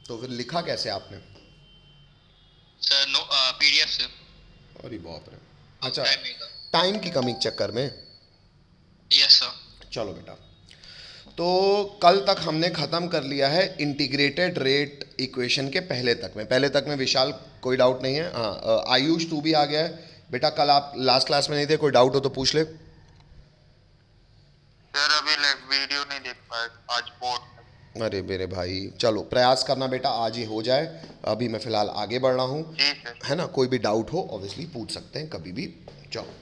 तो फिर लिखा कैसे आपने? सर नो, पीडीएफ से। अरे बाप रे। हाफ अच्छा, टाइम का। टाइम की कमी के चक्कर में। Yes sir. चलो बेटा, तो कल तक हमने ख़त्म कर लिया है इंटीग्रेटेड रेट इक्वेशन के पहले तक में विशाल कोई डाउट नहीं है? हाँ, आयुष तू भी आ गया है बेटा। कल आप लास्ट क्लास में नहीं थे, कोई डाउट हो तो पूछ ले। सर अभी वीडियो नहीं देख पाए, आज बोर्ड था। अरे मेरे भाई, चलो प्रयास करना बेटा आज ही हो जाए। अभी मैं फ़िलहाल आगे बढ़ रहा हूँ, जी सर। है ना? कोई भी डाउट हो ऑब्वियसली पूछ सकते हैं कभी भी। चलो,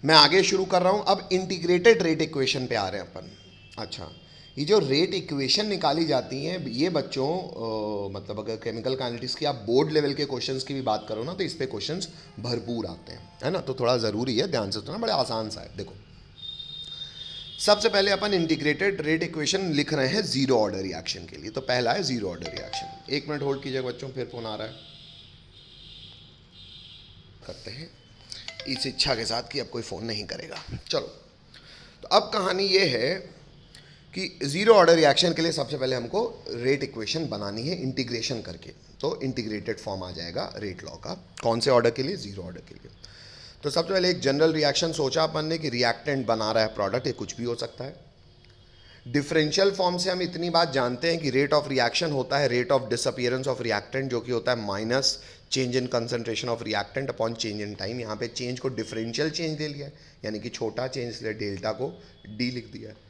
मैं आगे शुरू कर रहा हूँ। अब इंटीग्रेटेड रेट इक्वेशन पे आ रहे हैं अपन। अच्छा, ये जो रेट इक्वेशन निकाली जाती हैं ये बच्चों, मतलब अगर केमिकल काइनेटिक्स की आप बोर्ड लेवल के क्वेश्चंस की भी बात करो ना, तो इस पे क्वेश्चंस भरपूर आते हैं, है ना? तो थोड़ा ज़रूरी है, ध्यान से सुनना, बड़े आसान सा है। देखो, सबसे पहले अपन इंटीग्रेटेड रेट इक्वेशन लिख रहे हैं जीरो ऑर्डर रिएक्शन के लिए। तो पहला है जीरो ऑर्डर रिएक्शन। एक मिनट होल्ड कीजिएगा बच्चों, फिर फोन आ रहा है, करते हैं इस इच्छा के साथ कि अब कोई फ़ोन नहीं करेगा। चलो, तो अब कहानी ये है कि ज़ीरो ऑर्डर रिएक्शन के लिए सबसे पहले हमको रेट इक्वेशन बनानी है इंटीग्रेशन करके। तो इंटीग्रेटेड फॉर्म आ जाएगा रेट लॉ का। कौन से ऑर्डर के लिए? ज़ीरो ऑर्डर के लिए। तो सबसे पहले एक जनरल रिएक्शन सोचा अपन ने कि रिएक्टेंट बना रहा है प्रोडक्ट, ये कुछ भी हो सकता है। डिफरेंशियल फॉर्म से हम इतनी बात जानते हैं कि रेट ऑफ रिएक्शन होता है rate of disappearance of reactant, जो कि होता है minus change in concentration of reactant upon change in time. यहाँ पे चेंज को डिफरेंशियल चेंज ले लिया है, यानी कि छोटा चेंज, इसलिए डेल्टा को डी लिख दिया है।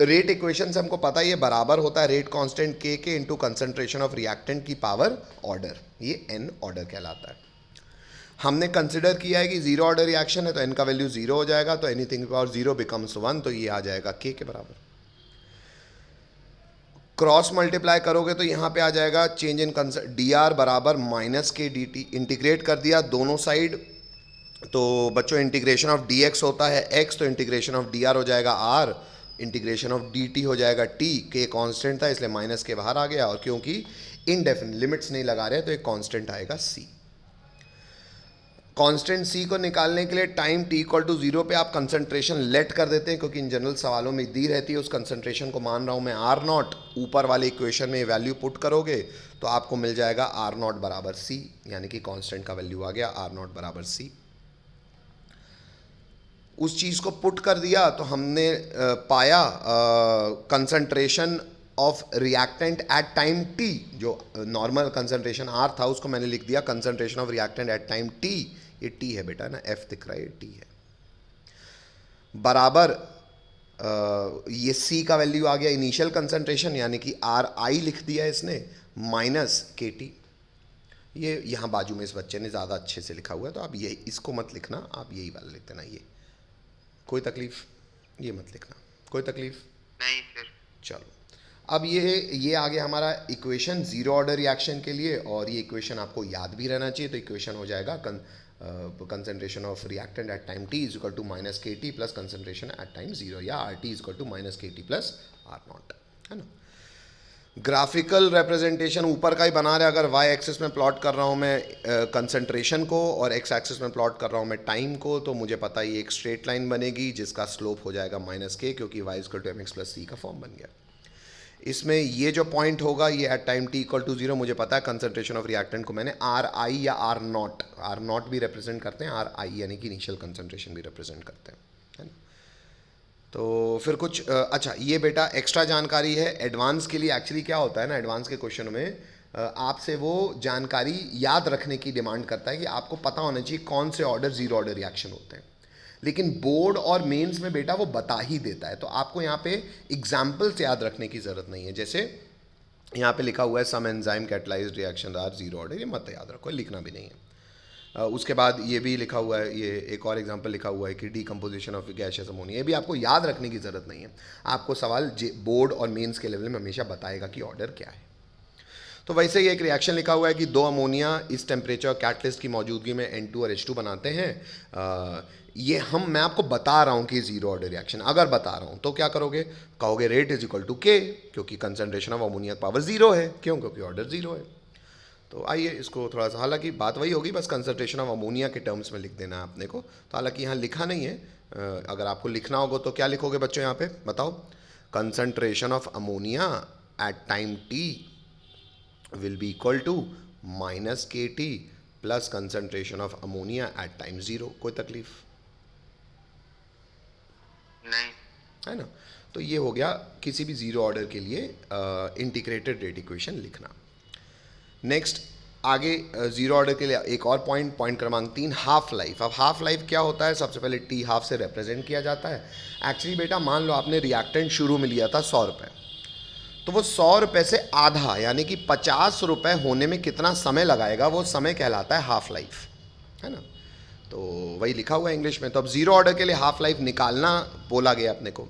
रेट इक्वेशन से हमको पता है ये बराबर होता है रेट कांस्टेंट के इंटू कंसंट्रेशन ऑफ रिएक्टेंट की पावर ऑर्डर, ये एन ऑर्डर कहलाता है। हमने कंसिडर किया है कि जीरो ऑर्डर रिएक्शन है तो एन का वैल्यू जीरो हो जाएगा, तो anything power zero becomes one, तो ये आ जाएगा के बराबर। क्रॉस मल्टीप्लाई करोगे तो यहाँ पे आ जाएगा चेंज इन डी आर बराबर माइनस के डी टी। इंटीग्रेट कर दिया दोनों साइड, तो बच्चों इंटीग्रेशन ऑफ डी एक्स होता है एक्स, तो इंटीग्रेशन ऑफ डी आर हो जाएगा R, integration of D T हो जाएगा टी। के कांस्टेंट था इसलिए माइनस के बाहर आ गया, और क्योंकि इनडेफिनिट लिमिट्स नहीं लगा रहे तो एक कांस्टेंट आएगा सी। कांस्टेंट सी को निकालने के लिए time T equal to zero पे आप कंसंट्रेशन लेट कर देते हैं, क्योंकि इन जनरल सवालों में दी रहती है। उस कंसंट्रेशन को मान रहा हूं मैं आर नॉट। ऊपर वाले इक्वेशन में वैल्यू पुट करोगे तो आपको मिल जाएगा आर नॉट बराबर सी, यानी कि कांस्टेंट का वैल्यू आ गया आर नॉट बराबर सी। उस चीज़ को पुट कर दिया तो हमने पाया concentration of reactant at time T. जो नॉर्मल कंसंट्रेशन आर था उसको मैंने लिख दिया concentration of reactant at time T. ये टी है बेटा ना, एफ दिख रहा है, ये टी है। बराबर ये सी का वैल्यू आ गया इनिशियल कंसंट्रेशन, यानी कि आर आई लिख दिया इसने, माइनस के टी। ये यहाँ बाजू में इस बच्चे ने ज़्यादा अच्छे से लिखा हुआ है, तो आप ये इसको मत लिखना, आप यही वाला लिख देना। ये कोई तकलीफ? ये मत लिखना, कोई तकलीफ नहीं सर। चलो, अब ये आ गया हमारा इक्वेशन जीरो ऑर्डर रिएक्शन के लिए, और ये इक्वेशन आपको याद भी रहना चाहिए। तो इक्वेशन हो जाएगा concentration of reactant at time T is equal to minus K T plus concentration at time zero, या R T is equal to minus K T plus R naught, है ना? ग्राफिकल रिप्रेजेंटेशन ऊपर का ही बना रहे। अगर वाई एक्सिस में plot कर रहा हूँ मैं कंसंट्रेशन को, और एक्स एक्सिस में प्लॉट कर रहा हूँ मैं टाइम को, तो मुझे पता है ये एक स्ट्रेट लाइन बनेगी जिसका स्लोप हो जाएगा माइनस के, क्योंकि Y equal to M X plus C का फॉर्म बन गया। इसमें ये जो पॉइंट होगा ये at time T equal to zero, मुझे पता है कंसंट्रेशन ऑफ रिएक्टेंट को मैंने आर आई या आर नॉट भी रिप्रेजेंट करते हैं, आर आई यानी कि इनिशियल कंसंट्रेशन भी रिप्रेजेंट करते हैं, है ना? तो फिर कुछ अच्छा, ये बेटा एक्स्ट्रा जानकारी है एडवांस के लिए। एक्चुअली क्या होता है ना, एडवांस के क्वेश्चन में आपसे वो जानकारी याद रखने की डिमांड करता है कि आपको पता होना चाहिए कौन से ऑर्डर जीरो ऑर्डर रिएक्शन होते हैं, लेकिन बोर्ड और मेंस में बेटा वो बता ही देता है। तो आपको यहाँ पे एग्जाम्पल्स याद रखने की ज़रूरत नहीं है। जैसे यहाँ पे लिखा हुआ है some enzyme catalysed reaction are zero order, ये मत याद रखो, लिखना भी नहीं है। उसके बाद ये भी लिखा हुआ है, ये एक और एग्जांपल लिखा हुआ है कि डीकम्पोजिशन ऑफ गैसियस अमोनिया, ये भी आपको याद रखने की ज़रूरत नहीं है। आपको सवाल बोर्ड और मेंस के लेवल में हमेशा बताएगा कि ऑर्डर क्या है। तो वैसे ही एक रिएक्शन लिखा हुआ है कि दो अमोनिया इस टेम्परेचर कैटलिस्ट की मौजूदगी में N2 और H2 बनाते हैं। ये मैं आपको बता रहा हूँ कि जीरो ऑर्डर रिएक्शन, अगर बता रहा हूँ तो क्या करोगे? कहोगे रेट इज इक्वल टू के, क्योंकि concentration of ammonia power zero है। क्यों? क्योंकि ऑर्डर जीरो है। तो आइए इसको थोड़ा सा, हालांकि बात वही होगी, बस कंसंट्रेशन ऑफ अमोनिया के टर्म्स में लिख देना है आपने को। तो हालांकि यहाँ लिखा नहीं है, अगर आपको लिखना होगा तो क्या लिखोगे बच्चों? यहाँ पे बताओ, concentration of ammonia at time T will be equal to minus K T plus concentration of ammonia at time 0। कोई तकलीफ नहीं। है ना। तो ये हो गया किसी भी जीरो ऑर्डर के लिए इंटीग्रेटेड रेट इक्वेशन लिखना। नेक्स्ट आगे जीरो ऑर्डर के लिए एक और पॉइंट क्रमांक 3, हाफ लाइफ। अब हाफ लाइफ क्या होता है, सबसे पहले टी हाफ से रिप्रेजेंट किया जाता है। एक्चुअली बेटा मान लो आपने रिएक्टेंट शुरू में लिया था 100 रुपये, तो वो 100 रुपये से आधा यानी कि 50 रुपये होने में कितना समय लगाएगा, वो समय कहलाता है हाफ लाइफ, है ना। तो वही लिखा हुआ है इंग्लिश में। तो अब जीरो ऑर्डर के लिए हाफ लाइफ निकालना बोला गया अपने को।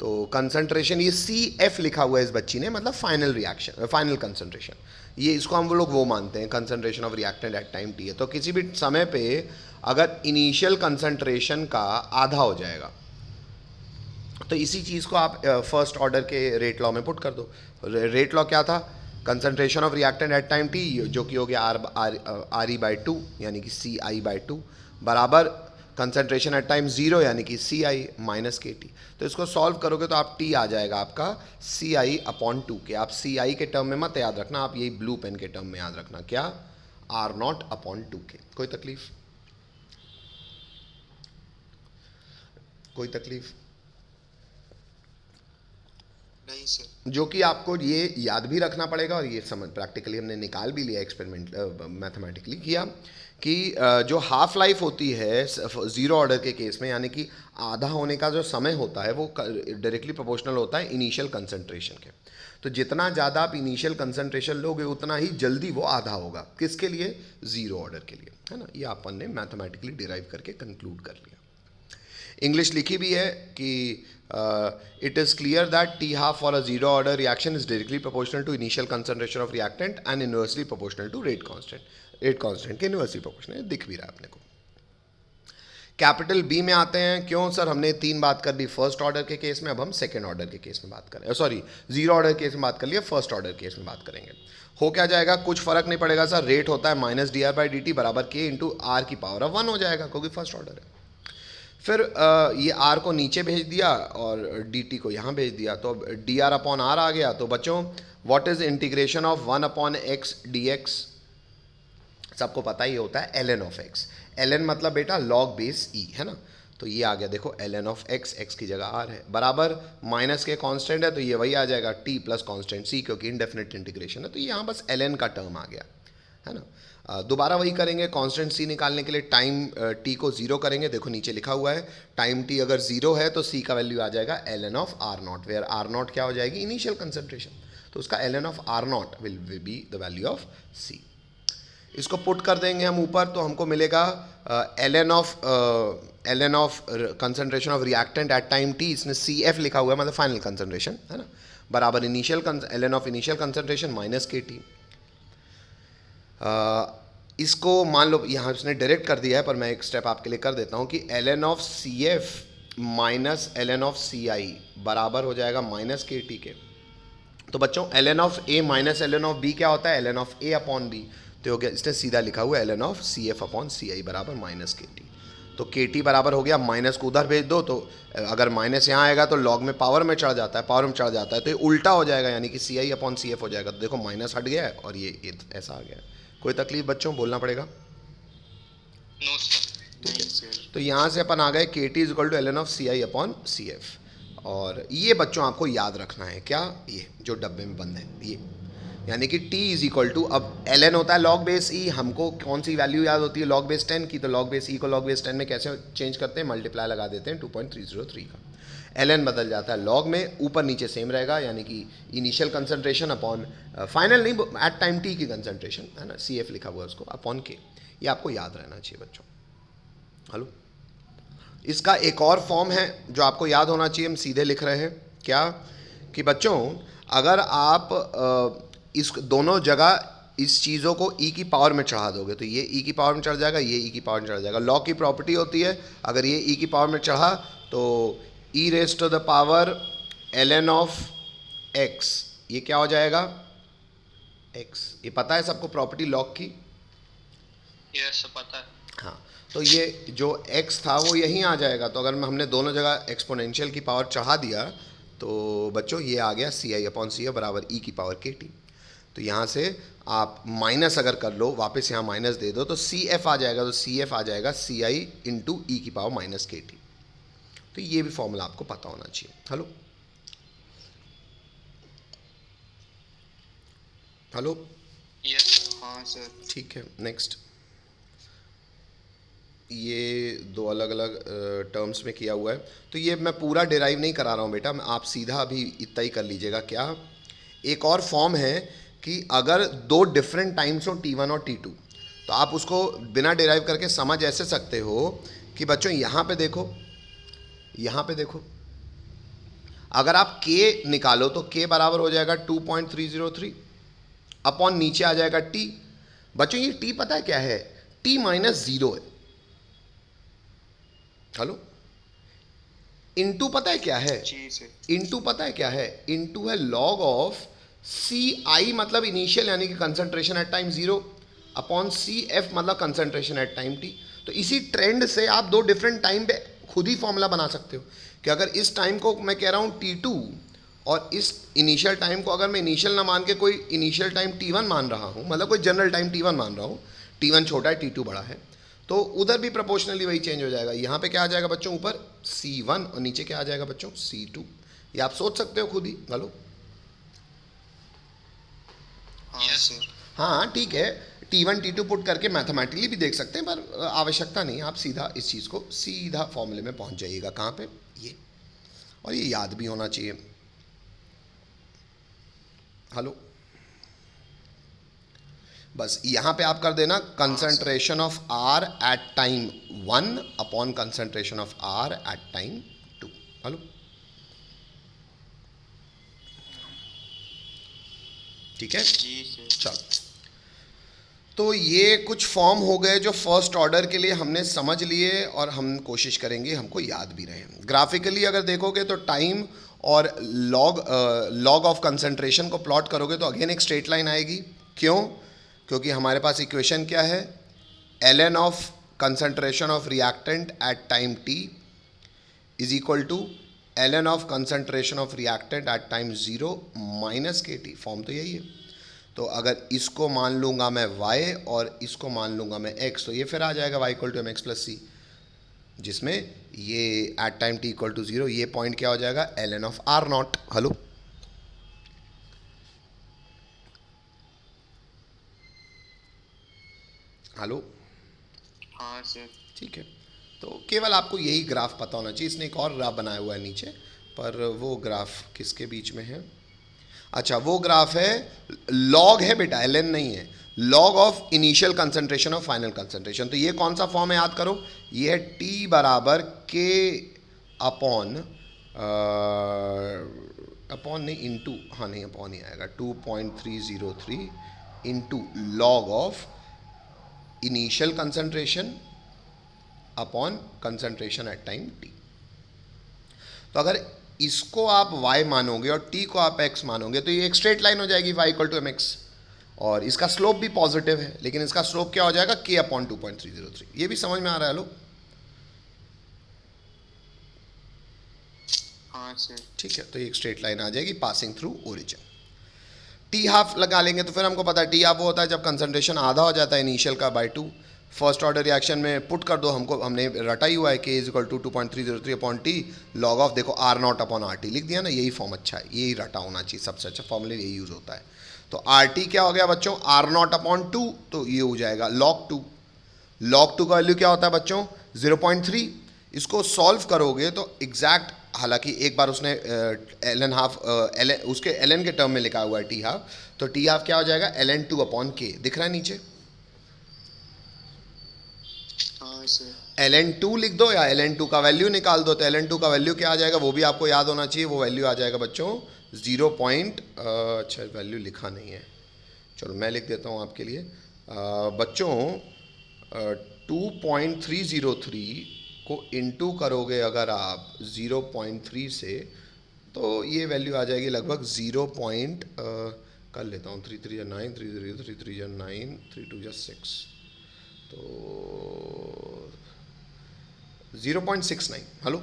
तो कंसंट्रेशन, ये CF लिखा हुआ है इस बच्ची ने, मतलब फाइनल रिएक्शन, फाइनल कंसंट्रेशन। ये इसको हम लोग वो मानते हैं concentration of reactant at time T है। तो किसी भी समय पे अगर इनिशियल कंसंट्रेशन का आधा हो जाएगा तो इसी चीज़ को आप फर्स्ट ऑर्डर के रेट लॉ में पुट कर दो। रेट लॉ क्या था, concentration of reactant at time T, जो कि हो गया आर ई बाई टू यानी कि CI/2 बराबर कंसंट्रेशन एट टाइम 0 यानी कि CI माइनस के टी। तो इसको सॉल्व करोगे तो आप टी आ जाएगा आपका CI/2 के। आप CI के टर्म में मत याद रखना, आप यही ब्लू पेन के टर्म में याद रखना, क्या, R0/2 के। कोई तकलीफ, कोई तकलीफ नहीं सर। जो कि आपको ये याद भी रखना पड़ेगा, और ये समझ प्रैक्टिकली हमने निकाल भी लिया, एक्सपेरिमेंट मैथमेटिकली किया कि जो हाफ लाइफ होती है ज़ीरो ऑर्डर के केस में, यानी कि आधा होने का जो समय होता है वो डायरेक्टली प्रोपोर्शनल होता है इनिशियल कंसंट्रेशन के। तो जितना ज़्यादा आप इनिशियल कंसंट्रेशन लोगे उतना ही जल्दी वो आधा होगा। किसके लिए, ज़ीरो ऑर्डर के लिए, है ना। ये अपन ने मैथमेटिकली डिराइव करके कंक्लूड कर लिया। इंग्लिश लिखी भी है कि it is clear that T half for a zero order reaction is directly proportional to initial concentration of reactant and inversely proportional to rate constant. Rate constant के inversely proportional दिख भी रहा है अपने को। कैपिटल बी में आते हैं। क्यों सर, हमने 3 बात कर ली फर्स्ट ऑर्डर के केस में, अब हम सेकेंड ऑर्डर के केस में बात करें, सॉरी जीरो ऑर्डर केस में बात कर लिया, फर्स्ट ऑर्डर केस में बात करेंगे। हो क्या जाएगा, कुछ फर्क नहीं पड़ेगा सर, रेट होता है माइनस dR/dt बराबर के इंटू आर की पावर ऑफ 1 हो जाएगा, क्योंकि फर्स्ट ऑर्डर है। फिर ये r को नीचे भेज दिया और dt को यहाँ भेज दिया, तो dr/r आ गया। तो बच्चों what is integration of 1/x dx, सबको पता ही होता है ln ऑफ x। ln मतलब बेटा log बेस e, है ना। तो ये आ गया देखो ln ऑफ x, x की जगह r है, बराबर माइनस के कांस्टेंट है तो ये वही आ जाएगा t प्लस कांस्टेंट c, क्योंकि इनडेफिनेट इंटीग्रेशन है। तो यहाँ बस ln का टर्म आ गया, है ना। दोबारा वही करेंगे, कांस्टेंट c निकालने के लिए टाइम t को 0 करेंगे। देखो नीचे लिखा हुआ है टाइम t अगर 0 है तो c का वैल्यू आ जाएगा ln of r0, where r0 क्या हो जाएगी, इनिशियल कंसंट्रेशन। तो उसका ln of r0 will be the value of c। इसको पुट कर देंगे हम ऊपर तो हमको मिलेगा ln of concentration of reactant at time t, इसने CF लिखा हुआ है मतलब फाइनल कंसंट्रेशन, है ना, बराबर initial ln of initial concentration minus K T. इसको मान लो यहाँ इसने डायरेक्ट कर दिया है, पर मैं एक स्टेप आपके लिए कर देता हूँ कि ln of CF minus ln of CI बराबर हो जाएगा माइनस के टी के। तो बच्चों ln of A minus ln of B क्या होता है, ln of A upon B। तो हो गया, इसने सीधा लिखा हुआ है ln of CF upon CI बराबर माइनस के टी। तो के टी बराबर हो गया, माइनस को उधर भेज दो, तो अगर माइनस यहाँ आएगा तो लॉग में पावर में चढ़ जाता है, पावर में चढ़ जाता है तो ये उल्टा हो जाएगा, यानी कि CI अपॉन CF हो जाएगा। तो देखो माइनस हट गया है और ये ऐसा आ गया है। कोई तकलीफ बच्चों, बोलना पड़ेगा। No sir. तो यहाँ से अपन आ गए के T is equal to ln of CI upon CF। और ये बच्चों आपको याद रखना है, क्या, ये जो डब्बे में बंद है ये, यानी कि t इज इक्वल टू, अब ln होता है log बेस e, हमको कौन सी वैल्यू याद होती है, log बेस 10 की। तो log बेस e को log बेस 10 में कैसे चेंज करते हैं, मल्टीप्लाई लगा देते हैं 2.303 का, ln बदल जाता है log में, ऊपर नीचे सेम रहेगा, यानी कि इनिशियल कंसंट्रेशन अपॉन फाइनल नहीं, एट टाइम t की कंसंट्रेशन, है ना, CF लिखा हुआ है उसको अपॉन k। ये आपको याद रहना चाहिए बच्चों। हेलो, इसका एक और फॉर्म है जो आपको याद होना चाहिए, हम सीधे लिख रहे हैं, क्या, कि बच्चों अगर आप इस दोनों जगह इस चीज़ों को e की पावर में चढ़ा दोगे तो ये e की पावर में चढ़ जाएगा, ये e की पावर में चढ़ जाएगा। लॉग की प्रॉपर्टी होती है, अगर ये e की पावर में चढ़ा तो e raise to the power ln of x, ये क्या हो जाएगा, x। ये पता है सबको प्रॉपर्टी लॉग की, यस पता है। हाँ। तो ये जो x था वो यहीं आ जाएगा, तो अगर हमने दोनों जगह एक्सपोनेंशियल की पावर चढ़ा दिया तो बच्चों ये आ गया CI अपॉन CF बराबर e की पावर के टी। तो यहाँ से आप माइनस अगर कर लो, वापस यहाँ माइनस दे दो, तो सी एफ आ जाएगा, तो सी एफ आ जाएगा सी आई इंटू ई की पावर माइनस के टी। तो ये भी फॉर्मूला आपको पता होना चाहिए। हेलो हेलो, यस हाँ सर। ठीक है, नेक्स्ट। ये दो अलग अलग टर्म्स में किया हुआ है, तो ये मैं पूरा डिराइव नहीं करा रहा हूँ बेटा, आप सीधा अभी इतना ही कर लीजिएगा। क्या एक और फॉर्म है कि अगर दो डिफरेंट टाइम्स हो T1 और T2, तो आप उसको बिना डिराइव करके समझ ऐसे सकते हो कि बच्चों यहाँ पे देखो, यहाँ पे देखो, अगर आप K निकालो तो K बराबर हो जाएगा 2.303 अपॉन नीचे आ जाएगा T। बच्चों ये T पता है क्या है? T माइनस जीरो है। हेलो, इनटू पता है क्या है? इनटू पता है क्या है? इनटू है लॉग ऑफ सी आई मतलब इनिशियल यानी कि concentration at time zero upon C F मतलब कंसंट्रेशन एट टाइम टी। तो इसी ट्रेंड से आप दो डिफरेंट टाइम पे खुद ही फॉर्मूला बना सकते हो कि अगर इस टाइम को मैं कह रहा हूँ T2 और इस इनिशियल टाइम को अगर मैं इनिशियल ना मान के कोई इनिशियल टाइम T1 मान रहा हूँ, मतलब कोई जनरल टाइम T1 मान रहा हूँ, T1 छोटा है T2 बड़ा है, तो उधर भी प्रोपोर्शनली वही चेंज हो जाएगा। यहाँ पे क्या आ जाएगा बच्चों? ऊपर C1 और नीचे क्या आ जाएगा बच्चों? C2। ये आप सोच सकते हो खुद ही। Hello yes sir. हाँ ठीक है, T1 T2 पुट करके मैथमेटिकली भी देख सकते हैं, पर आवश्यकता नहीं, आप सीधा इस चीज़ को सीधा फॉर्मूले में पहुंच जाइएगा। कहाँ पे? ये। और ये याद भी होना चाहिए। हेलो, बस यहाँ पे आप कर देना concentration of R at time 1 upon concentration of R at time 2। Hello, ठीक है, जी सर। चलो। तो ये कुछ फॉर्म हो गए जो फर्स्ट ऑर्डर के लिए हमने समझ लिए, और हम कोशिश करेंगे हमको याद भी रहे। ग्राफिकली अगर देखोगे तो टाइम और लॉग ऑफ कंसंट्रेशन को प्लॉट करोगे तो अगेन एक स्ट्रेट लाइन आएगी। क्यों? क्योंकि हमारे पास इक्वेशन क्या है? ln of concentration of reactant at time t is equal to ln of concentration of reactant at time 0 minus K T. Form तो यही है। तो अगर इसको मान लूँगा मैं y और इसको मान लूँगा मैं x, तो ये फिर आ जाएगा y equal to M X plus C, जिसमें ये at time t equal to 0, ये पॉइंट क्या हो जाएगा? ln of r naught. Hello, hello, हाँ सर। ठीक है। तो केवल आपको यही ग्राफ पता होना चाहिए। इसने एक और ग्राफ बनाया हुआ है नीचे, पर वो ग्राफ किसके बीच में है? अच्छा, वो ग्राफ है, लॉग है बेटा, ln नहीं है, log of initial concentration of final concentration. तो ये कौन सा फॉर्म है याद करो? ये है T बराबर K अपॉन अपॉन नहीं इंटू, हाँ नहीं अपॉन ही आएगा, 2.303 into log of initial concentration upon concentration at time t। तो अगर इसको आप y मानोगे और t को आप x मानोगे तो ये एक स्ट्रेट लाइन हो जाएगी, y equal to M X, और इसका स्लोप भी पॉजिटिव है, लेकिन इसका स्लोप क्या हो जाएगा? k upon 2.303। ये भी समझ में आ रहा है? लो, हाँ सर। ठीक है। तो ये एक स्ट्रेट लाइन आ जाएगी passing through origin. T half लगा लेंगे तो फिर हमको पता है टी हाफ वो होता है जब कंसंट्रेशन आधा हो जाता है इनिशियल का बाय 2। फर्स्ट ऑर्डर रिएक्शन में पुट कर दो, हमको हमने रटा ही हुआ है k is equal to 2.303 upon T log of, देखो R naught upon R T लिख दिया ना, यही फॉर्म अच्छा है, यही रटा होना चाहिए, सबसे अच्छा फॉर्मूले यही यूज़ होता है। तो आर टी क्या हो गया बच्चों? आर नॉट अपॉन 2, तो ये हो जाएगा log 2। log 2 का वैल्यू क्या होता है बच्चों? 0.3। इसको सॉल्व करोगे तो एग्जैक्ट, हालांकि एक बार उसने ln हाफ उसके ln के टर्म में लिखा हुआ है टी हाफ, तो टी हाफ क्या हो जाएगा? ln 2 अपॉन के, दिख रहा है नीचे? हाँ सर। ln 2 लिख दो या ln 2 का वैल्यू निकाल दो, तो ln 2 का वैल्यू क्या आ जाएगा वो भी आपको याद होना चाहिए। वो वैल्यू आ जाएगा बच्चों 0. अच्छा वैल्यू लिखा नहीं है, चलो मैं लिख देता हूँ आपके लिए। बच्चों 2.303 को इंटू करोगे अगर आप 0.3 से, तो ये वैल्यू आ जाएगी लगभग 0. कर लेता हूँ, 3 3 9, 3 0 3 3 9, 3 2 6, तो 0.69। Hello,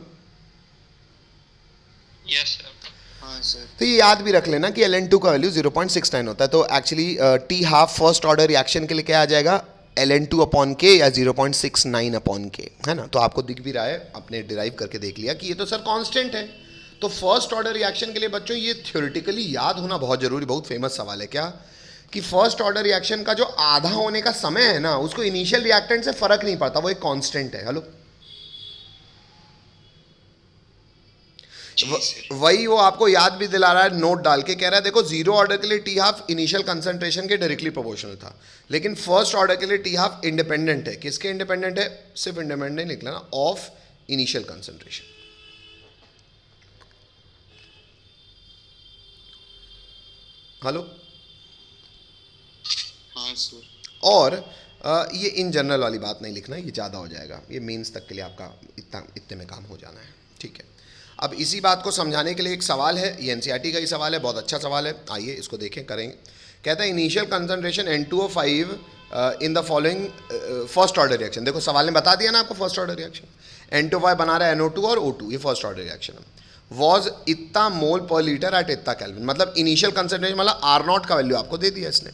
yes sir. हाँ सर। तो ये याद भी रख लेना कि ln2 का वैल्यू 0.69 होता है, तो actually T half first order reaction के लिए क्या आ जाएगा, ln2 अपॉन के या 0.69 अपॉन के, है ना। तो आपको दिख भी रहा है, आपने डिराइव करके देख लिया कि ये तो सर कांस्टेंट है। तो फर्स्ट ऑर्डर रिएक्शन के लिए बच्चों ये थ्योरेटिकली याद होना बहुत जरूरी, बहुत फेमस सवाल है क्या, कि फर्स्ट ऑर्डर रिएक्शन का जो आधा होने का समय है ना, उसको इनिशियल रिएक्टेंट से फर्क नहीं पड़ता, वो एक कांस्टेंट है। हेलो, वही वो आपको याद भी दिला रहा है, नोट डाल के कह रहा है देखो जीरो ऑर्डर के लिए टी हाफ इनिशियल कंसंट्रेशन के डायरेक्टली प्रोपोर्शनल था, लेकिन फर्स्ट ऑर्डर के लिए टी हाफ इंडिपेंडेंट है। किसके इंडिपेंडेंट है, सिर्फ इंडिपेंडेंट लिख लेना, ऑफ इनिशियल कंसंट्रेशन। हेलो, हाँ सर। और ये इन जनरल वाली बात नहीं लिखना, ये ज़्यादा हो जाएगा, ये मेंस तक के लिए आपका इतने में काम हो जाना है, ठीक है। अब इसी बात को समझाने के लिए एक सवाल है, ये एनसीईआरटी का ही सवाल है, बहुत अच्छा सवाल है, आइए इसको देखें, करेंगे। कहता है initial concentration N2O5 in the following first order reaction. देखो सवाल ने बता दिया ना आपको फर्स्ट ऑर्डर रिएक्शन, N2O5 बना रहा है NO2 और O2, ये फर्स्ट ऑर्डर रिएक्शन है। वॉज इतना मोल पर लीटर एट इतना केल्विन, मतलब इनिशियल कंसंट्रेशन मतलब R0 का वैल्यू आपको दे दिया इसने।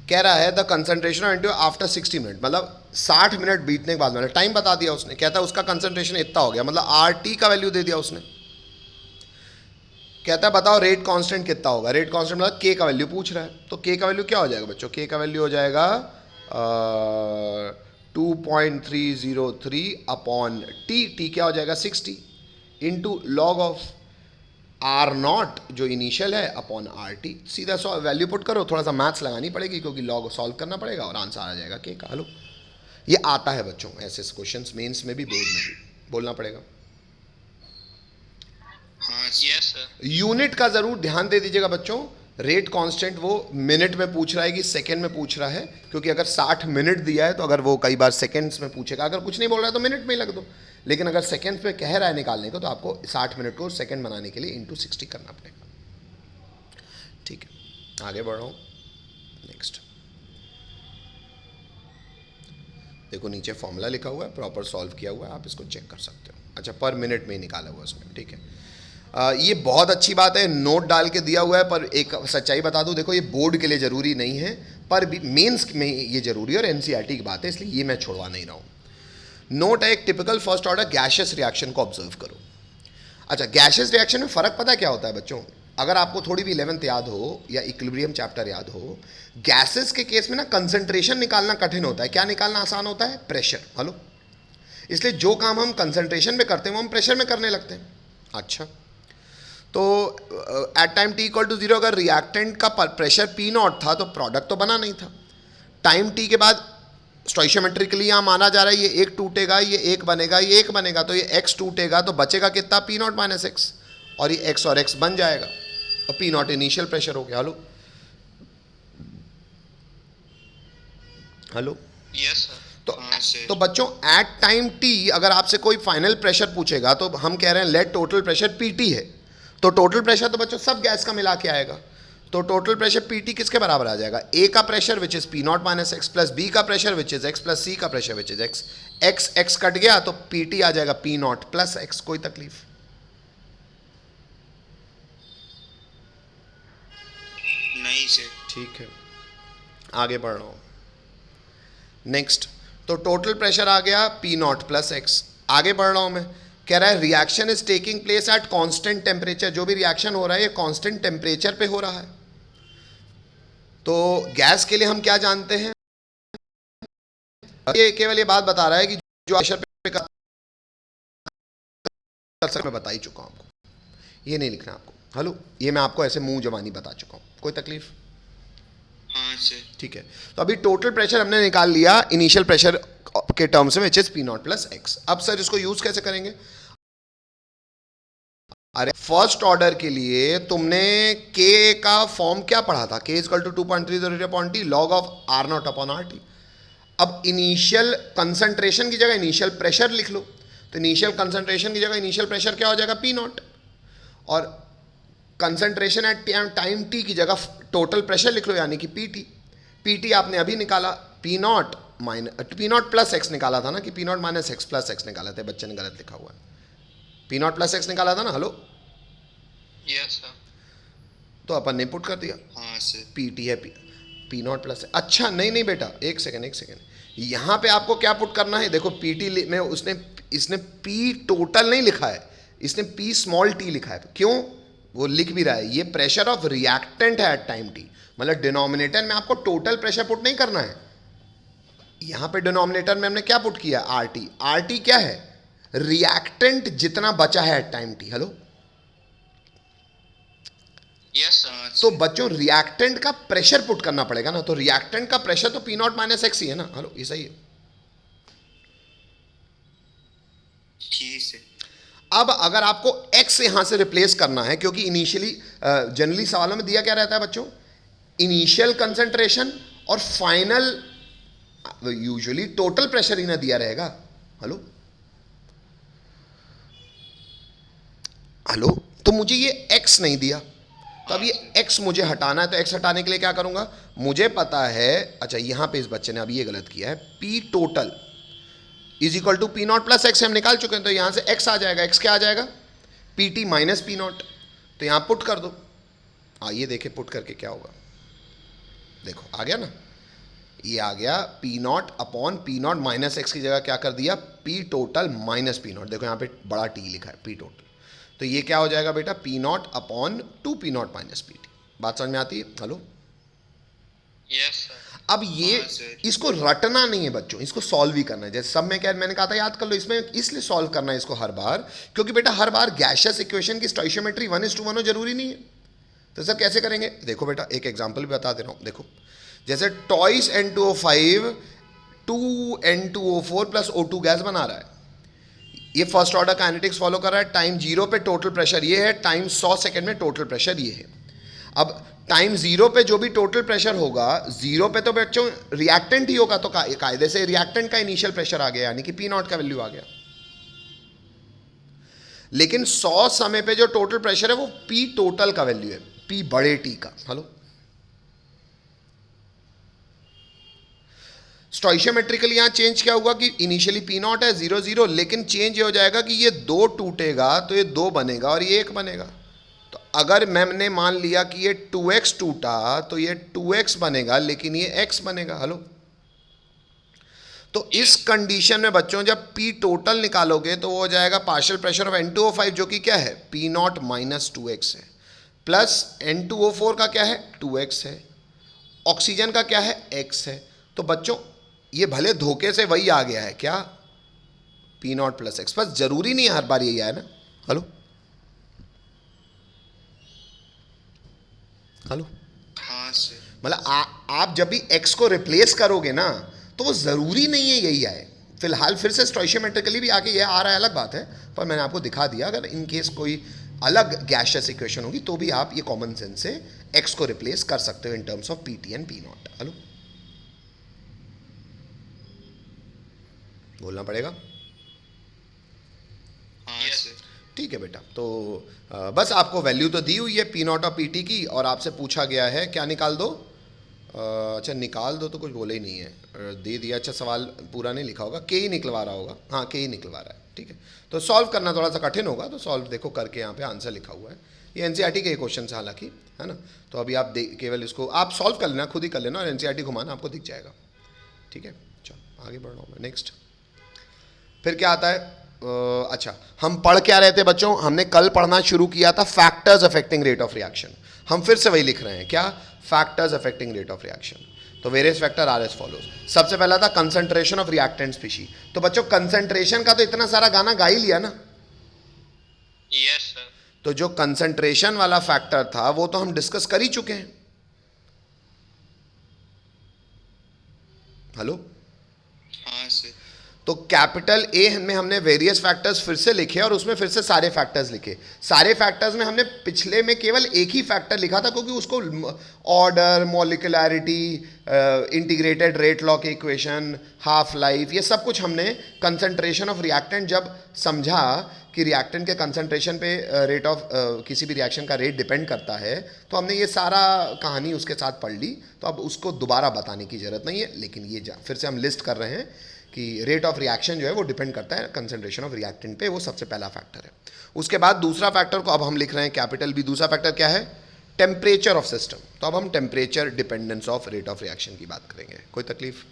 कह रहा है the concentration of N2 after 60 minute, मतलब 60 मिनट बीतने के बाद, मतलब टाइम बता दिया उसने। कहता है उसका कंसंट्रेशन इतना हो गया, मतलब RT का वैल्यू दे दिया उसने। कहता है बताओ रेट कांस्टेंट कितना होगा, रेट कांस्टेंट मतलब K का वैल्यू पूछ रहा है, तो K का वैल्यू क्या हो जाएगा बच्चों, K का वैल्यू हो जाएगा 2.303 अपॉन T क्या हो जाएगा 60 इंटू लॉग ऑफ R0 जो इनिशियल है अपॉन RT। सीधा वैल्यू पुट करो, थोड़ा सा मैथ्स लगानी पड़ेगी क्योंकि लॉग सॉल्व करना पड़ेगा और आंसर आ जाएगा K का। हेलो, ये आता है बच्चों ऐसे क्वेश्चंस मेंस में भी, बोर्ड में भी बोलना पड़ेगा। हाँ सर। यूनिट का जरूर ध्यान दे दीजिएगा बच्चों, रेट कांस्टेंट वो मिनट में पूछ रहा है कि सेकंड में पूछ रहा है, क्योंकि अगर 60 मिनट दिया है तो अगर वो कई बार सेकंड्स में पूछेगा, अगर कुछ नहीं बोल रहा है तो मिनट में ही लग दो, लेकिन अगर सेकंड्स में कह रहा है निकालने को तो आपको 60 मिनट को सेकंड बनाने के लिए इंटू 60 करना पड़ेगा, ठीक है। आगे बढ़ रहा हूँ, नेक्स्ट देखो नीचे फॉर्मूला लिखा हुआ है, प्रॉपर सॉल्व किया हुआ है, आप इसको चेक कर सकते हो। अच्छा, पर मिनट में ही निकाला हुआ उसमें, ठीक है। ये बहुत अच्छी बात है, नोट डाल के दिया हुआ है, पर एक सच्चाई बता दूं, देखो ये बोर्ड के लिए ज़रूरी नहीं है, पर मेंस में ये ज़रूरी है और एनसीईआरटी की बात है, इसलिए ये मैं छोड़वा नहीं रहा हूँ। नोट है, एक typical first order gaseous reaction को ऑब्जर्व करो। अच्छा, गैशियस रिएक्शन में फ़र्क पता क्या होता है बच्चों, अगर आपको थोड़ी भी 11th याद हो या इक्विलिब्रियम चैप्टर याद हो, गैसेस के केस में ना कंसंट्रेशन निकालना कठिन होता है, क्या निकालना आसान होता है, प्रेशर। हेलो, इसलिए जो काम हम कंसंट्रेशन में करते हैं वो हम प्रेशर में करने लगते हैं। अच्छा, तो at time t equal to 0 अगर रिएक्टेंट का प्रेशर P0 था तो प्रोडक्ट तो बना नहीं था। टाइम t के बाद स्टोइशियोमेट्रिकली यहाँ माना जा रहा है ये एक टूटेगा, ये एक बनेगा, ये एक बनेगा, तो ये x टूटेगा तो बचेगा कितना, P0 माइनस x, और ये x और x बन जाएगा और P0 इनिशियल प्रेशर हो गया। Hello, hello, yes sir. तो बच्चों एट टाइम t अगर आपसे कोई फाइनल प्रेशर पूछेगा तो हम कह रहे हैं लेट टोटल प्रेशर PT है, तो टोटल प्रेशर तो बच्चों सब गैस का मिला के आएगा, तो टोटल प्रेशर PT किसके बराबर आ जाएगा, A का pressure which is P0 minus x plus B का pressure which is x plus C का pressure which is x, x cut गया तो PT आ जाएगा P0 प्लस x। कोई तकलीफ नहीं सर। ठीक है, आगे बढ़ रहा हूँ, नेक्स्ट। तो टोटल प्रेशर आ गया P0 प्लस x। आगे बढ़ रहा हूँ मैं, कह रहा है reaction is taking place at constant temperature, जो भी रिएक्शन हो रहा है ये कांस्टेंट टेम्परेचर पे हो रहा है। तो गैस के लिए हम क्या जानते हैं, ये केवल ये बात बता रहा है कि जो प्रेशर पे कर सकते, मैं बता ही चुका हूं आपको, ये नहीं लिखना आपको। हेलो, ये मैं आपको ऐसे मुंह जबानी बता चुका हूं, कोई तकलीफ, हाँ सर। ठीक है। तो अभी टोटल प्रेशर हमने निकाल लिया इनिशियल प्रेशर के टर्म्स में, which is P0 plus x। अब सर इसको यूज कैसे करेंगे, अरे फर्स्ट ऑर्डर के लिए तुमने K का फॉर्म क्या पढ़ा था, K equal to 2.30 log of R0 upon RT। अब इनिशियल कंसंट्रेशन की जगह इनिशियल प्रेशर लिख लो, तो इनिशियल कंसंट्रेशन की जगह इनिशियल प्रेशर क्या हो जाएगा, P0, और कंसंट्रेशन एट टाइम t की जगह टोटल प्रेशर लिख लो यानी कि PT। PT आपने अभी निकाला, P0 प्लस x निकाला था ना, कि P0 minus x plus x निकाला था, बच्चे ने गलत लिखा हुआ है, P0 प्लस x निकाला था ना। Hello, yes sir. तो अपन ने पुट कर दिया, हाँ सर। पी टी है, पी नॉट प्लस है। अच्छा नहीं नहीं बेटा, एक सेकेंड एक सेकेंड, यहाँ पे आपको क्या पुट करना है, देखो पी टी में उसने इसने पी टोटल नहीं लिखा है, इसने पी स्मॉल टी लिखा है। क्यों? वो लिख भी रहा है ये प्रेशर ऑफ रिएक्टेंट है एट टाइम टी, मतलब डिनोमिनेटर में आपको टोटल प्रेशर पुट नहीं करना है। यहाँ पे डिनोमिनेटर में हमने क्या पुट किया, आर टी। आर टी क्या है, रिएक्टेंट जितना बचा है at time T. Hello, yes sir. तो बच्चों रिएक्टेंट का प्रेशर पुट करना पड़ेगा ना, तो रिएक्टेंट का प्रेशर तो पी नॉट माइनस एक्स ही है ना। हेलो, ये सही है। ठीक है। अब अगर आपको x यहां से रिप्लेस करना है, क्योंकि इनिशियली जनरली सवालों में दिया क्या रहता है बच्चों, इनिशियल कंसंट्रेशन और फाइनल, यूजुअली टोटल प्रेशर ही ना दिया रहेगा। हेलो हेलो, तो मुझे ये x नहीं दिया, तो अब ये x मुझे हटाना है, तो x हटाने के लिए क्या करूंगा, मुझे पता है, अच्छा यहां पे इस बच्चे ने अभी ये गलत किया है, p total is equal to P naught plus X हम निकाल चुके हैं, तो यहां से x आ जाएगा। x क्या आ जाएगा, P T minus P not, तो यहां पुट कर दो। आइए देखें पुट करके क्या होगा, देखो आ गया ना, ये आ गया P not upon P not minus x की जगह क्या कर दिया, P total minus P not. देखो यहाँ पे बड़ा टी लिखा है, पी टोटल, तो ये क्या हो जाएगा बेटा, P not upon two P not minus P T. बात समझ में आती है? Hello, yes sir. अब ये इसको रटना नहीं है बच्चों, इसको सॉल्व ही करना है। जैसे सब में क्या मैंने कहा था, याद कर लो, इसमें इसलिए सॉल्व करना है इसको हर बार, क्योंकि बेटा हर बार गैसियस इक्वेशन की स्टोइशियोमेट्री 1:1 हो जरूरी नहीं है। तो सर कैसे करेंगे, देखो बेटा एक एग्जांपल भी बता दे रहा हूं। देखो जैसे toys N2O5 2N2O4 plus O2 gas बना रहा है, ये फर्स्ट ऑर्डर काइनेटिक्स फॉलो कर रहा है। टाइम 0 पे टोटल प्रेशर ये है, टाइम 100 सेकेंड में टोटल प्रेशर ये है। अब टाइम 0 पे जो भी टोटल प्रेशर होगा, 0 पे तो बच्चों रिएक्टेंट ही होगा, तो कायदे से रिएक्टेंट का इनिशियल प्रेशर आ गया, यानी कि पी नॉट का वैल्यू आ गया। लेकिन 100 समय पे जो टोटल प्रेशर है वो पी टोटल का वैल्यू है, पी बड़े टी का। हेलो, स्टोइशियोमेट्रिकली यहां चेंज क्या होगा कि इनिशियली पी नॉट है 0 0, लेकिन चेंज ये हो जाएगा कि ये 2 टूटेगा तो ये 2 बनेगा और ये 1 बनेगा। तो अगर मैंने मान लिया कि ये 2x टूटा तो ये 2x बनेगा, लेकिन ये x बनेगा। हेलो, तो इस कंडीशन में बच्चों जब P टोटल निकालोगे तो वो हो जाएगा पार्शियल प्रेशर ऑफ N2O5 जो कि क्या है, P नॉट माइनस 2x है, प्लस N2O4 का क्या है, 2x है, ऑक्सीजन का क्या है, x है। तो बच्चों ये भले धोखे से वही आ गया है, क्या, P नॉट प्लस एक्स, बस जरूरी नहीं है हर बार यही आए ना। हेलो हेलो, हाँ सर। मतलब आप जब भी x को रिप्लेस करोगे ना तो वो ज़रूरी नहीं है यही आए। फिलहाल फिर से स्टोइशियोमेट्रिकली भी आके ये आ रहा है अलग बात है, पर मैंने आपको दिखा दिया, अगर इन केस कोई अलग गैसियस इक्वेशन होगी तो भी आप ये कॉमन सेंस से x को रिप्लेस कर सकते हो in terms of P T and P not. Hello, बोलना पड़ेगा। हाँ सर। ठीक है बेटा, तो बस आपको वैल्यू तो दी हुई है पी नॉट और पी टी की, और आपसे पूछा गया है क्या निकाल दो। अच्छा निकाल दो तो कुछ बोले ही नहीं है, दे दिया। अच्छा सवाल पूरा नहीं लिखा होगा, के ही निकलवा रहा होगा, हाँ के ही निकलवा रहा है। ठीक है, तो सॉल्व करना थोड़ा सा कठिन होगा, तो सॉल्व देखो करके यहाँ पे आंसर लिखा हुआ है, ये एनसीईआरटी के क्वेश्चन है हालांकि, है ना। तो अभी आप केवल इसको आप सॉल्व कर लेना, खुद ही कर लेना, और एनसीईआरटी घुमाना आपको दिख जाएगा। ठीक है, चलो आगे बढ़ रहा हूँ मैं। नेक्स्ट फिर क्या आता है, अच्छा हम पढ़ क्या रहे थे बच्चों, हमने कल पढ़ना शुरू किया था factors affecting rate of reaction. हम फिर से वही लिख रहे हैं, क्या, factors affecting rate of reaction. तो various factor are as follows. सबसे पहला था कंसंट्रेशन ऑफ रिएक्टेंट स्पीशी। तो बच्चों कंसंट्रेशन का तो इतना सारा गाना गा ही लिया ना। Yes sir. तो जो कंसंट्रेशन वाला फैक्टर था वो तो हम डिस्कस कर ही चुके हैं। हेलो, हाँ सर। तो कैपिटल ए में हमने वेरियस फैक्टर्स फिर से लिखे और उसमें फिर से सारे फैक्टर्स लिखे। सारे फैक्टर्स में हमने पिछले में केवल एक ही फैक्टर लिखा था, क्योंकि उसको ऑर्डर, मॉलिक्यूलैरिटी, इंटीग्रेटेड रेट लॉ के इक्वेशन, हाफ लाइफ, ये सब कुछ हमने कंसंट्रेशन ऑफ रिएक्टेंट जब समझा कि रिएक्टेंट के कंसंट्रेशन पे रेट ऑफ किसी भी रिएक्शन का रेट डिपेंड करता है, तो हमने ये सारा कहानी उसके साथ पढ़ ली। तो अब उसको दोबारा बताने की ज़रूरत नहीं है, लेकिन ये फिर से हम लिस्ट कर रहे हैं कि रेट ऑफ रिएक्शन जो है वो डिपेंड करता है कंसंट्रेशन ऑफ रिएक्टेंट पे, वो सबसे पहला फैक्टर है। उसके बाद दूसरा फैक्टर को अब हम लिख रहे हैं कैपिटल बी। दूसरा फैक्टर क्या है? Temperature of system. तो अब हम temperature dependence of rate of reaction की बात करेंगे। कोई तकलीफ?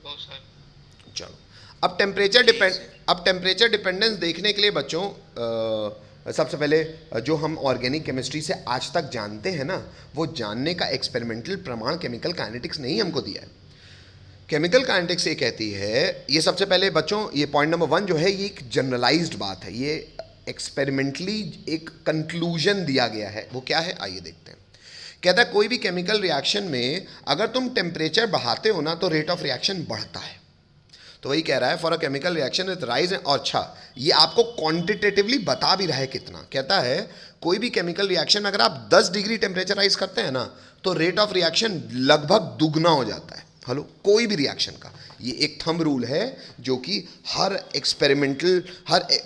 बहुत सर। चलो, अब टेम्परेचर डिपेंडेंस देखने के लिए बच्चों सबसे पहले जो हम ऑर्गेनिक केमिस्ट्री से आज तक जानते हैं ना, वो जानने का एक्सपेरिमेंटल प्रमाण केमिकल काइनेटिक्स ने ही हमको दिया है। केमिकल काइनेटिक्स ये कहती है, ये सबसे पहले बच्चों, ये पॉइंट नंबर 1 जो है, ये एक जनरलाइज्ड बात है, ये एक्सपेरिमेंटली एक कंक्लूजन दिया गया है। वो क्या है, आइए देखते हैं। कहता है कोई भी केमिकल रिएक्शन में अगर तुम टेम्परेचर बढ़ाते हो ना तो रेट ऑफ रिएक्शन बढ़ता है। तो वही कह रहा है for a chemical reaction with rise. और अच्छा, ये आपको क्वांटिटेटिवली बता भी रहा है कितना। कहता है कोई भी केमिकल रिएक्शन में अगर आप 10 डिग्री टेम्परेचर राइज करते हैं ना तो रेट ऑफ रिएक्शन लगभग दुगना हो जाता है। हेलो, कोई भी रिएक्शन का ये एक थंब रूल है जो कि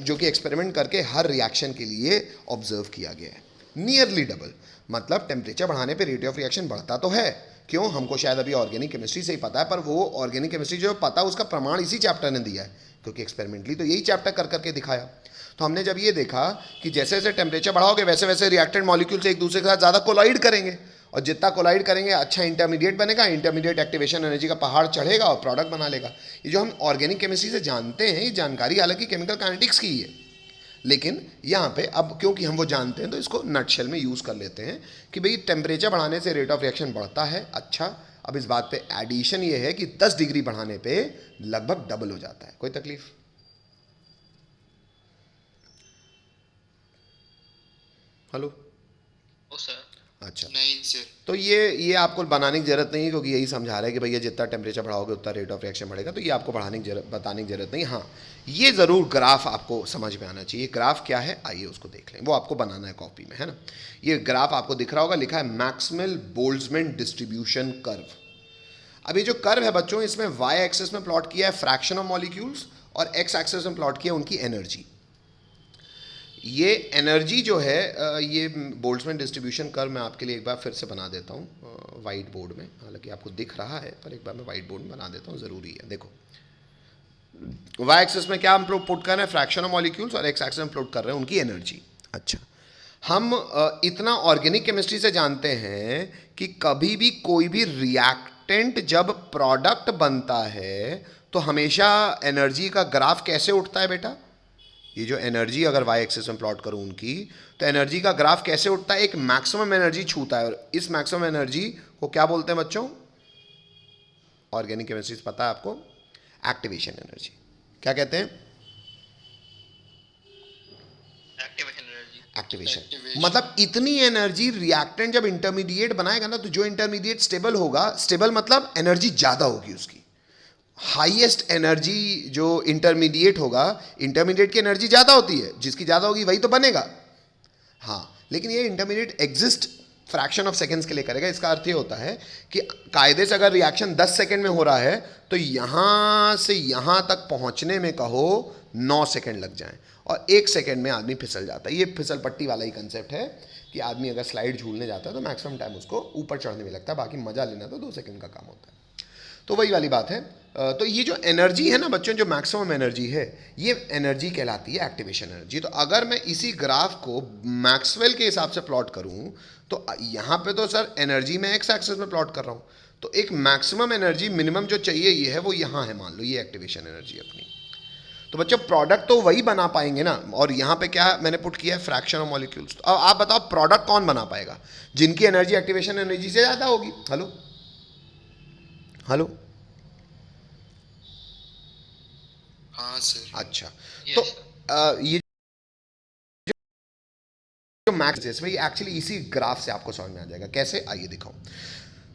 जो कि एक्सपेरिमेंट करके हर रिएक्शन के लिए ऑब्जर्व किया गया है। नियरली डबल, मतलब टेम्परेचर बढ़ाने पे रेट ऑफ रिएक्शन बढ़ता तो है। क्यों? हमको शायद अभी ऑर्गेनिक केमिस्ट्री से ही पता है, पर वो ऑर्गेनिक केमिस्ट्री जो पता उसका प्रमाण इसी चैप्टर ने दिया है, क्योंकि एक्सपेरिमेंटली तो यही चैप्टर कर करके दिखाया। तो हमने जब ये देखा कि जैसे जैसे टेम्परेचर बढ़ाओगे वैसे वैसे रिएक्टेंट मॉलिक्यूल्स एक दूसरे के साथ ज़्यादा कोलाइड करेंगे, और जितना कोलाइड करेंगे अच्छा इंटरमीडिएट बनेगा, इंटरमीडिएट एक्टिवेशन एनर्जी का पहाड़ चढ़ेगा और प्रोडक्ट बना लेगा। ये जो हम ऑर्गेनिक केमिस्ट्री से जानते हैं, ये जानकारी हालांकि केमिकल काइनेटिक्स की ही है, लेकिन यहाँ पे अब क्योंकि हम वो जानते हैं तो इसको नटशेल में यूज़ कर लेते हैं कि भाई टेम्परेचर बढ़ाने से रेट ऑफ रिएक्शन बढ़ता है। अच्छा, अब इस बात पे एडिशन ये है कि 10 डिग्री बढ़ाने पे लगभग डबल हो जाता है। कोई तकलीफ? हेलो? ओ सर। अच्छा, नहीं सर। तो ये आपको बनाने की जरूरत नहीं है, क्योंकि यही समझा रहा है कि भैया जितना टेम्परेचर बढ़ाओगे उतना रेट ऑफ रिएक्शन बढ़ेगा। तो ये आपको बताने की जरूरत नहीं। हाँ, ये ज़रूर ग्राफ आपको समझ में आना चाहिए। ग्राफ क्या है, आइए उसको देख लें। वो आपको बनाना है कॉपी में, है ना। ये ग्राफ आपको दिख रहा होगा, लिखा है मैक्सवेल बोल्ट्जमैन डिस्ट्रीब्यूशन कर्व। अब ये जो कर्व है बच्चों, इसमें वाई एक्सिस में प्लॉट किया है फ्रैक्शन ऑफ मॉलिक्यूल्स और एक्स एक्सिस में प्लॉट किया उनकी एनर्जी। ये एनर्जी जो है ये बोल्ट्जमैन डिस्ट्रीब्यूशन कर्व मैं आपके लिए एक बार फिर से बना देता हूँ वाइट बोर्ड में। हालांकि आपको दिख रहा है, पर एक बार मैं वाइट बोर्ड में बना देता हूँ, ज़रूरी है। देखो, वाई एक्सिस में क्या हम पुट कर रहे हैं, फ्रैक्शन ऑफ मॉलिक्यूल्स, और एक्स एक्सिस में प्लॉट कर रहे हैं उनकी एनर्जी। अच्छा, हम इतना ऑर्गेनिक केमिस्ट्री से जानते हैं कि कभी भी कोई भी रिएक्टेंट जब प्रोडक्ट बनता है तो हमेशा एनर्जी का ग्राफ कैसे उठता है बेटा? ये जो एनर्जी अगर वाई एक्सिस में प्लॉट करूं उनकी, तो एनर्जी का ग्राफ कैसे उठता है? एक मैक्सिमम एनर्जी छूता है, और इस मैक्सिमम एनर्जी को क्या बोलते हैं बच्चों? ऑर्गेनिक केमिस्ट्री से पता है आपको, एक्टिवेशन एनर्जी। क्या कहते हैं? एक्टिवेशन। मतलब इतनी एनर्जी रिएक्टेंट जब इंटरमीडिएट बनाएगा ना, तो जो इंटरमीडिएट स्टेबल होगा, स्टेबल मतलब एनर्जी ज़्यादा होगी उसकी। हाईएस्ट एनर्जी जो इंटरमीडिएट होगा, इंटरमीडिएट की एनर्जी ज़्यादा होती है, जिसकी ज़्यादा होगी वही तो बनेगा। हाँ, लेकिन ये intermediate exist fraction of seconds के लिए करेगा। इसका अर्थ ये होता है कि कायदे से अगर रिएक्शन 10 सेकेंड में हो रहा है तो यहाँ से यहाँ तक पहुँचने में कहो 9 सेकेंड लग जाएं, और 1 सेकेंड में आदमी फिसल जाता है। ये फिसल पट्टी वाला ही कंसेप्ट है कि आदमी अगर स्लाइड झूलने जाता है तो मैक्सिमम टाइम उसको ऊपर चढ़ने में लगता है, बाकी मजा लेना तो 2 सेकेंड का काम होता है। तो वही वाली बात है। तो ये जो एनर्जी है ना बच्चों, जो मैक्सिमम एनर्जी है, ये एनर्जी कहलाती है एक्टिवेशन एनर्जी। तो अगर मैं इसी ग्राफ को मैक्सवेल के हिसाब से प्लॉट करूं तो यहाँ पे तो सर एनर्जी में एक्स एक्सिस में प्लॉट कर रहा हूँ, तो एक मैक्सिमम एनर्जी मिनिमम जो चाहिए ये है, वो यहाँ है, मान लो ये एक्टिवेशन एनर्जी अपनी। तो बच्चों प्रोडक्ट तो वही बना पाएंगे ना, और यहाँ पे क्या मैंने पुट किया है, फ्रैक्शन ऑफ मॉलिक्यूल्स। तो अब आप बताओ प्रोडक्ट कौन बना पाएगा? जिनकी एनर्जी एक्टिवेशन एनर्जी से ज़्यादा होगी। हेलो हेलो, हाँ सर। अच्छा, Yes, तो sir. ये जो मैक्स है एक्चुअली इसी ग्राफ से आपको समझ में आ जाएगा। कैसे, आइए दिखाऊं।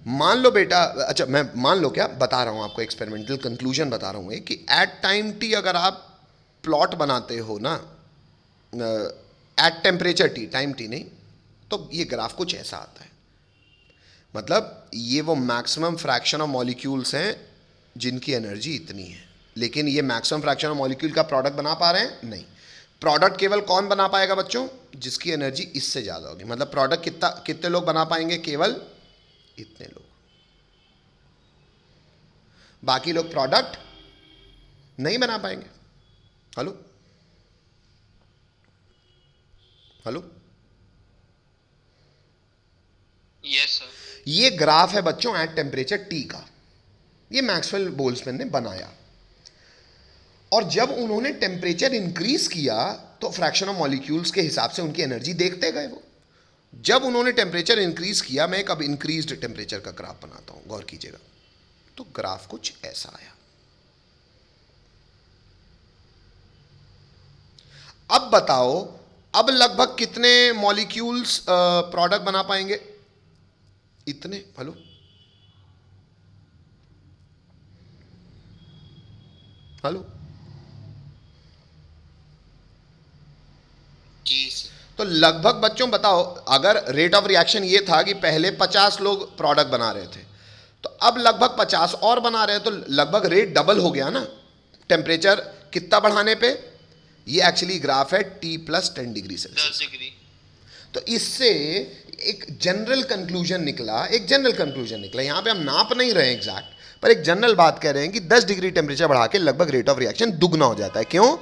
मान लो बेटा, अच्छा मैं मान लो क्या बता रहा हूं आपको, एक्सपेरिमेंटल कंक्लूजन बता रहा हूं कि एट टाइम टी अगर आप प्लॉट बनाते हो ना, at temperature T, time T नहीं, तो ये ग्राफ कुछ ऐसा आता है। मतलब ये वो मैक्सिमम फ्रैक्शन ऑफ मॉलिक्यूल्स हैं जिनकी एनर्जी इतनी है, लेकिन ये मैक्सिमम फ्रैक्शन ऑफ मॉलिक्यूल का प्रोडक्ट बना पा रहे हैं? नहीं। प्रोडक्ट केवल कौन बना पाएगा बच्चों? जिसकी एनर्जी इससे ज़्यादा होगी। मतलब प्रोडक्ट कितने लोग बना पाएंगे? केवल इतने लोग। बाकी लोग प्रोडक्ट नहीं बना पाएंगे। Hello hello, yes sir. ये ग्राफ है बच्चों एट टेम्परेचर टी का, ये मैक्सवेल बोल्ट्जमैन ने बनाया। और जब उन्होंने टेम्परेचर इंक्रीज किया तो फ्रैक्शन ऑफ मॉलिक्यूल्स के हिसाब से उनकी एनर्जी देखते गए वो। जब उन्होंने टेम्परेचर इंक्रीज किया, मैं एक अब इंक्रीज्ड टेम्परेचर का ग्राफ बनाता हूं, गौर कीजिएगा। तो ग्राफ कुछ ऐसा आया। अब बताओ, अब लगभग कितने मॉलिक्यूल्स प्रोडक्ट बना पाएंगे? इतने। हेलो हेलो, जी सर। तो लगभग बच्चों बताओ, अगर रेट ऑफ रिएक्शन ये था कि पहले 50 लोग प्रोडक्ट बना रहे थे, तो अब लगभग 50 और बना रहे हैं, तो लगभग रेट डबल हो गया ना टेम्परेचर कितना बढ़ाने पे। ये एक्चुअली ग्राफ है T plus 10 degree Celsius. 10 degree. तो इससे एक जनरल कंक्लूजन निकला, यहां पे हम नाप नहीं रहे हैं एग्जैक्ट, पर एक जनरल बात कह रहे हैं कि 10 डिग्री टेम्परेचर बढ़ा के लगभग रेट ऑफ रिएक्शन दुगना हो जाता है। क्यों?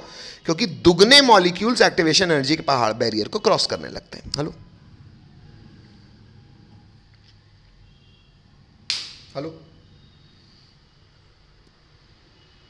क्योंकि दुगने मॉलिक्यूल्स एक्टिवेशन एनर्जी के पहाड़ बैरियर को क्रॉस करने लगते हैं। Hello hello,